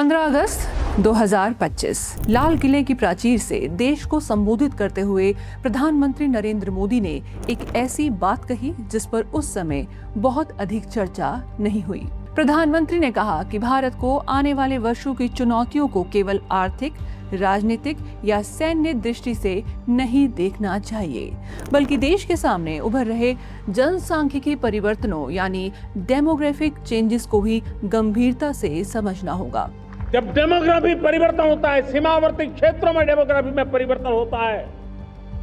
15 अगस्त 2025 लाल किले की प्राचीर से देश को संबोधित करते हुए प्रधानमंत्री नरेंद्र मोदी ने एक ऐसी बात कही जिस पर उस समय बहुत अधिक चर्चा नहीं हुई। प्रधानमंत्री ने कहा कि भारत को आने वाले वर्षों की चुनौतियों को केवल आर्थिक, राजनीतिक या सैन्य दृष्टि से नहीं देखना चाहिए, बल्कि देश के सामने उभर रहे जनसांख्यिकी परिवर्तनों यानी डेमोग्राफिक चेंजेस को भी गंभीरता से समझना होगा। जब डेमोग्राफी परिवर्तन होता है, सीमावर्ती क्षेत्रों में डेमोग्राफी में परिवर्तन होता है,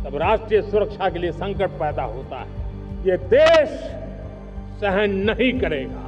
तब राष्ट्रीय सुरक्षा के लिए संकट पैदा होता है। ये देश सहन नहीं करेगा।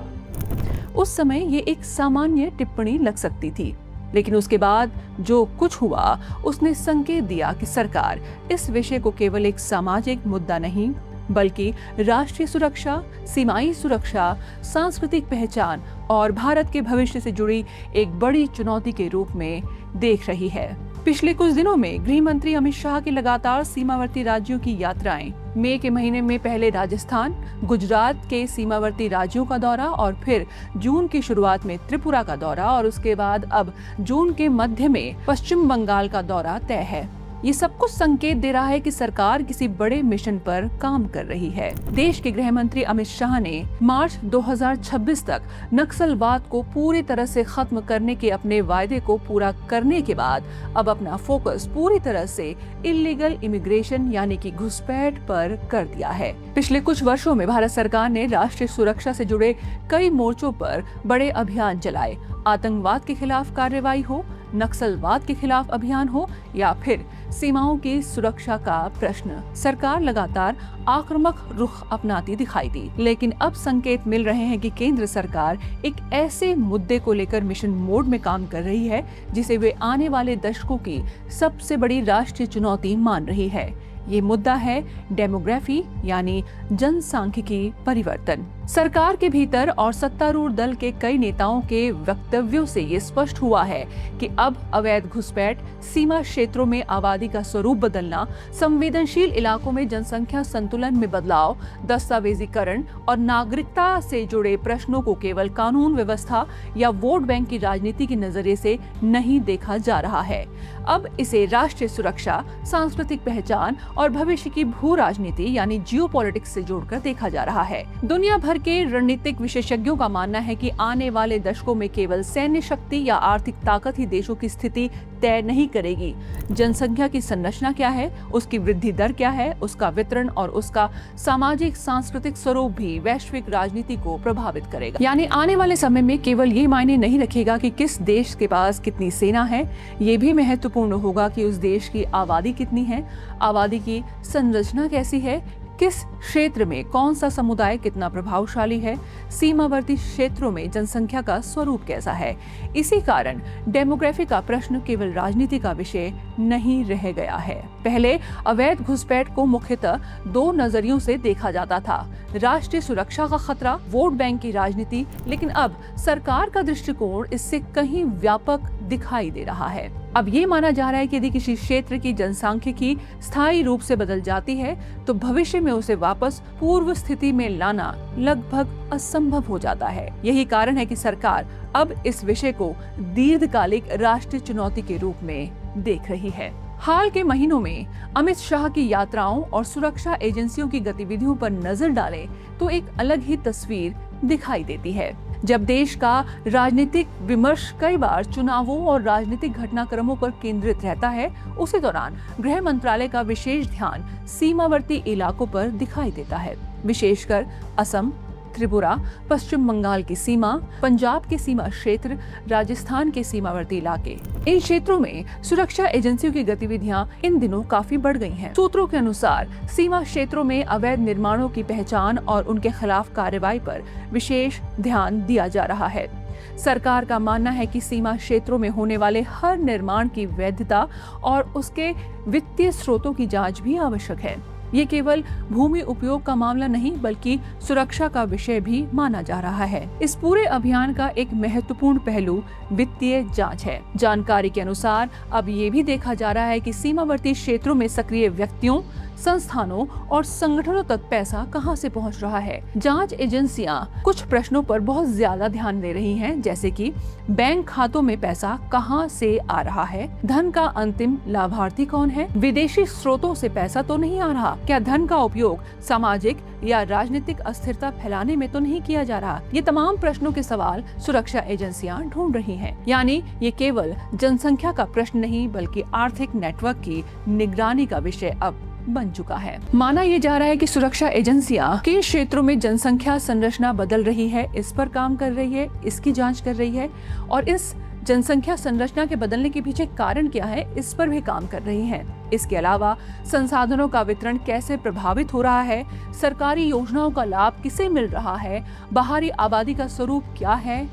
उस समय ये एक सामान्य टिप्पणी लग सकती थी, लेकिन उसके बाद जो कुछ हुआ उसने संकेत दिया कि सरकार इस विषय को केवल एक सामाजिक मुद्दा नहीं बल्कि राष्ट्रीय सुरक्षा, सीमाई सुरक्षा, सांस्कृतिक पहचान और भारत के भविष्य से जुड़ी एक बड़ी चुनौती के रूप में देख रही है। पिछले कुछ दिनों में गृह मंत्री अमित शाह की लगातार सीमावर्ती राज्यों की यात्राएं, मई के महीने में पहले राजस्थान, गुजरात के सीमावर्ती राज्यों का दौरा और फिर जून की शुरुआत में त्रिपुरा का दौरा और उसके बाद अब जून के मध्य में पश्चिम बंगाल का दौरा तय है। ये सब कुछ संकेत दे रहा है कि सरकार किसी बड़े मिशन पर काम कर रही है। देश के गृह मंत्री अमित शाह ने मार्च 2026 तक नक्सलवाद को पूरी तरह से खत्म करने के अपने वायदे को पूरा करने के बाद अब अपना फोकस पूरी तरह से इलीगल इमिग्रेशन यानी कि घुसपैठ पर कर दिया है। पिछले कुछ वर्षों में भारत सरकार ने राष्ट्रीय सुरक्षा से जुड़े कई मोर्चों पर बड़े अभियान चलाए। आतंकवाद के खिलाफ कार्रवाई हो, नक्सलवाद के खिलाफ अभियान हो या फिर सीमाओं की सुरक्षा का प्रश्न, सरकार लगातार आक्रामक रुख अपनाती दिखाई दी। लेकिन अब संकेत मिल रहे हैं कि केंद्र सरकार एक ऐसे मुद्दे को लेकर मिशन मोड में काम कर रही है जिसे वे आने वाले दशकों की सबसे बड़ी राष्ट्रीय चुनौती मान रही है। ये मुद्दा है डेमोग्राफी यानी जनसांख्यिकी परिवर्तन। सरकार के भीतर और सत्तारूढ़ दल के कई नेताओं के वक्तव्यों से ये स्पष्ट हुआ है कि अब अवैध घुसपैठ, सीमा क्षेत्रों में आबादी का स्वरूप बदलना, संवेदनशील इलाकों में जनसंख्या संतुलन में बदलाव, दस्तावेजीकरण और नागरिकता से जुड़े प्रश्नों को केवल कानून व्यवस्था या वोट बैंक की राजनीति के नजरिए से नहीं देखा जा रहा है। अब इसे राष्ट्रीय सुरक्षा, सांस्कृतिक पहचान और भविष्य की भू राजनीति यानी जियोपॉलिटिक्स से जोड़कर देखा जा रहा है। दुनिया भर के रणनीतिक विशेषज्ञों का मानना है कि आने वाले दशकों में केवल सैन्य शक्ति या आर्थिक ताकत ही देशों की स्थिति तय नहीं करेगी। जनसंख्या की संरचना क्या है, उसकी वृद्धि दर क्या है, उसका वितरण और उसका सामाजिक सांस्कृतिक स्वरूप भी वैश्विक राजनीति को प्रभावित करेगा। यानी आने वाले समय में केवल ये मायने नहीं रखेगा कि किस देश के पास कितनी सेना है, ये भी महत्वपूर्ण होगा कि उस देश की आबादी कितनी है, आबादी की संरचना कैसी है, किस क्षेत्र में कौन सा समुदाय कितना प्रभावशाली है, सीमावर्ती क्षेत्रों में जनसंख्या का स्वरूप कैसा है। इसी कारण डेमोग्राफी का प्रश्न केवल राजनीति का विषय नहीं रह गया है। पहले अवैध घुसपैठ को मुख्यतः दो नजरियों से देखा जाता था, राष्ट्रीय सुरक्षा का खतरा, वोट बैंक की राजनीति, लेकिन अब सरकार का दृष्टिकोण इससे कहीं व्यापक दिखाई दे रहा है। अब ये माना जा रहा है कि यदि किसी क्षेत्र की जनसांख्यिकी स्थायी रूप से बदल जाती है तो भविष्य में उसे वापस पूर्व स्थिति में लाना लगभग असंभव हो जाता है। यही कारण है कि सरकार अब इस विषय को दीर्घकालिक राष्ट्रीय चुनौती के रूप में देख रही है। हाल के महीनों में अमित शाह की यात्राओं और सुरक्षा एजेंसियों की गतिविधियों पर नजर डालें तो एक अलग ही तस्वीर दिखाई देती है। जब देश का राजनीतिक विमर्श कई बार चुनावों और राजनीतिक घटनाक्रमों पर केंद्रित रहता है, उसी दौरान गृह मंत्रालय का विशेष ध्यान सीमावर्ती इलाकों पर दिखाई देता है, विशेषकर असम, त्रिपुरा, पश्चिम बंगाल की सीमा, पंजाब के सीमा क्षेत्र, राजस्थान के सीमावर्ती इलाके। इन क्षेत्रों में सुरक्षा एजेंसियों की गतिविधियां इन दिनों काफी बढ़ गई हैं। सूत्रों के अनुसार सीमा क्षेत्रों में अवैध निर्माणों की पहचान और उनके खिलाफ कार्रवाई पर विशेष ध्यान दिया जा रहा है। सरकार का मानना है कि सीमा क्षेत्रों में होने वाले हर निर्माण की वैधता और उसके वित्तीय स्रोतों की जांच भी आवश्यक है। ये केवल भूमि उपयोग का मामला नहीं बल्कि सुरक्षा का विषय भी माना जा रहा है। इस पूरे अभियान का एक महत्वपूर्ण पहलू वित्तीय जांच है। जानकारी के अनुसार अब ये भी देखा जा रहा है कि सीमावर्ती क्षेत्रों में सक्रिय व्यक्तियों, संस्थानों और संगठनों तक पैसा कहां से पहुंच रहा है। जांच एजेंसियां कुछ प्रश्नों पर बहुत ज्यादा ध्यान दे रही हैं, जैसे कि बैंक खातों में पैसा कहां से आ रहा है, धन का अंतिम लाभार्थी कौन है, विदेशी स्रोतों से पैसा तो नहीं आ रहा, क्या धन का उपयोग सामाजिक या राजनीतिक अस्थिरता फैलाने में तो नहीं किया जा रहा। ये तमाम प्रश्नों के सवाल सुरक्षा एजेंसियां ढूंढ रही हैं। यानी ये केवल जनसंख्या का प्रश्न नहीं बल्कि आर्थिक नेटवर्क की निगरानी का विषय अब बन चुका है। माना यह जा रहा है कि सुरक्षा एजेंसियां किन क्षेत्रों में जनसंख्या संरचना बदल रही है, इस पर काम कर रही है, इसकी जांच कर रही है और इस जनसंख्या संरचना के बदलने के पीछे कारण क्या है, इस पर भी काम कर रही हैं। इसके अलावा संसाधनों का वितरण कैसे प्रभावित हो रहा है, सरकारी योजनाओं का लाभ किसे मिल रहा है, बाहरी आबादी का स्वरूप क्या है,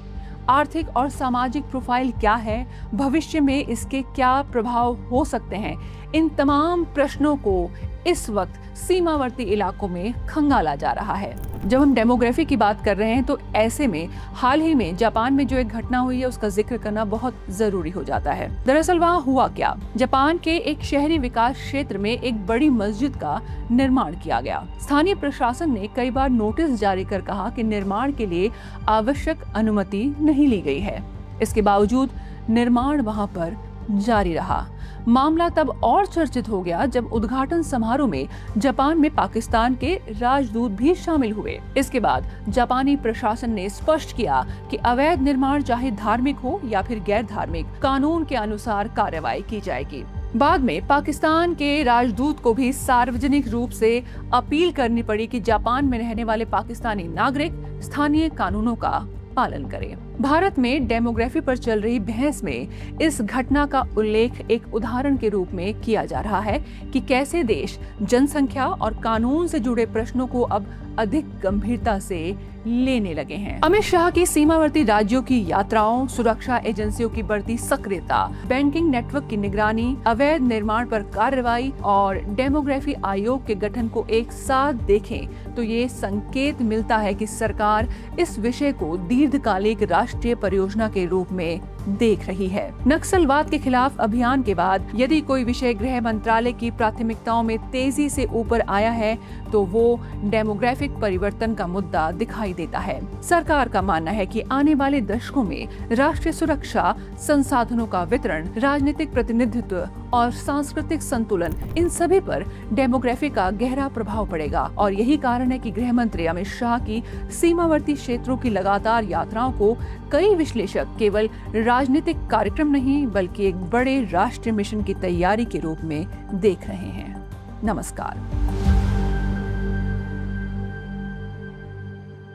आर्थिक और सामाजिक प्रोफाइल क्या है, भविष्य में इसके क्या प्रभाव हो सकते हैं। इन तमाम प्रश्नों को इस वक्त सीमावर्ती इलाकों में खंगाला जा रहा है। जब हम डेमोग्राफी की बात कर रहे हैं तो ऐसे में हाल ही में जापान में जो एक घटना हुई है उसका जिक्र करना बहुत जरूरी हो जाता है। दरअसल वहाँ हुआ क्या, जापान के एक शहरी विकास क्षेत्र में एक बड़ी मस्जिद का निर्माण किया गया। स्थानीय प्रशासन ने कई बार नोटिस जारी कर कहा कि निर्माण के लिए आवश्यक अनुमति नहीं ली गई है। इसके बावजूद निर्माण वहाँ पर जारी रहा। मामला तब और चर्चित हो गया जब उद्घाटन समारोह में जापान में पाकिस्तान के राजदूत भी शामिल हुए। इसके बाद जापानी प्रशासन ने स्पष्ट किया कि अवैध निर्माण चाहे धार्मिक हो या फिर गैर धार्मिक, कानून के अनुसार कार्रवाई की जाएगी। बाद में पाकिस्तान के राजदूत को भी सार्वजनिक रूप से अपील करनी पड़ी कि जापान में रहने वाले पाकिस्तानी नागरिक स्थानीय कानूनों का पालन करें। भारत में डेमोग्राफी पर चल रही बहस में इस घटना का उल्लेख एक उदाहरण के रूप में किया जा रहा है कि कैसे देश जनसंख्या और कानून से जुड़े प्रश्नों को अब अधिक गंभीरता से लेने लगे हैं। अमित शाह की सीमावर्ती राज्यों की यात्राओं, सुरक्षा एजेंसियों की बढ़ती सक्रियता, बैंकिंग नेटवर्क की निगरानी, अवैध निर्माण पर कार्रवाई और डेमोग्राफी आयोग के गठन को एक साथ देखें तो ये संकेत मिलता है कि सरकार इस विषय को दीर्घकालिक राष्ट्रीय परियोजना के रूप में देख रही है। नक्सलवाद के खिलाफ अभियान के बाद यदि कोई विषय गृह मंत्रालय की प्राथमिकताओं में तेजी से ऊपर आया है तो वो डेमोग्राफिक परिवर्तन का मुद्दा दिखाई देता है। सरकार का मानना है कि आने वाले दशकों में राष्ट्रीय सुरक्षा, संसाधनों का वितरण, राजनीतिक प्रतिनिधित्व और सांस्कृतिक संतुलन, इन सभी पर डेमोग्राफी का गहरा प्रभाव पड़ेगा और यही कारण है कि गृह मंत्री अमित शाह की सीमावर्ती क्षेत्रों की लगातार यात्राओं को कई विश्लेषक केवल राजनीतिक कार्यक्रम नहीं बल्कि एक बड़े राष्ट्रीय मिशन की तैयारी के रूप में देख रहे हैं। नमस्कार।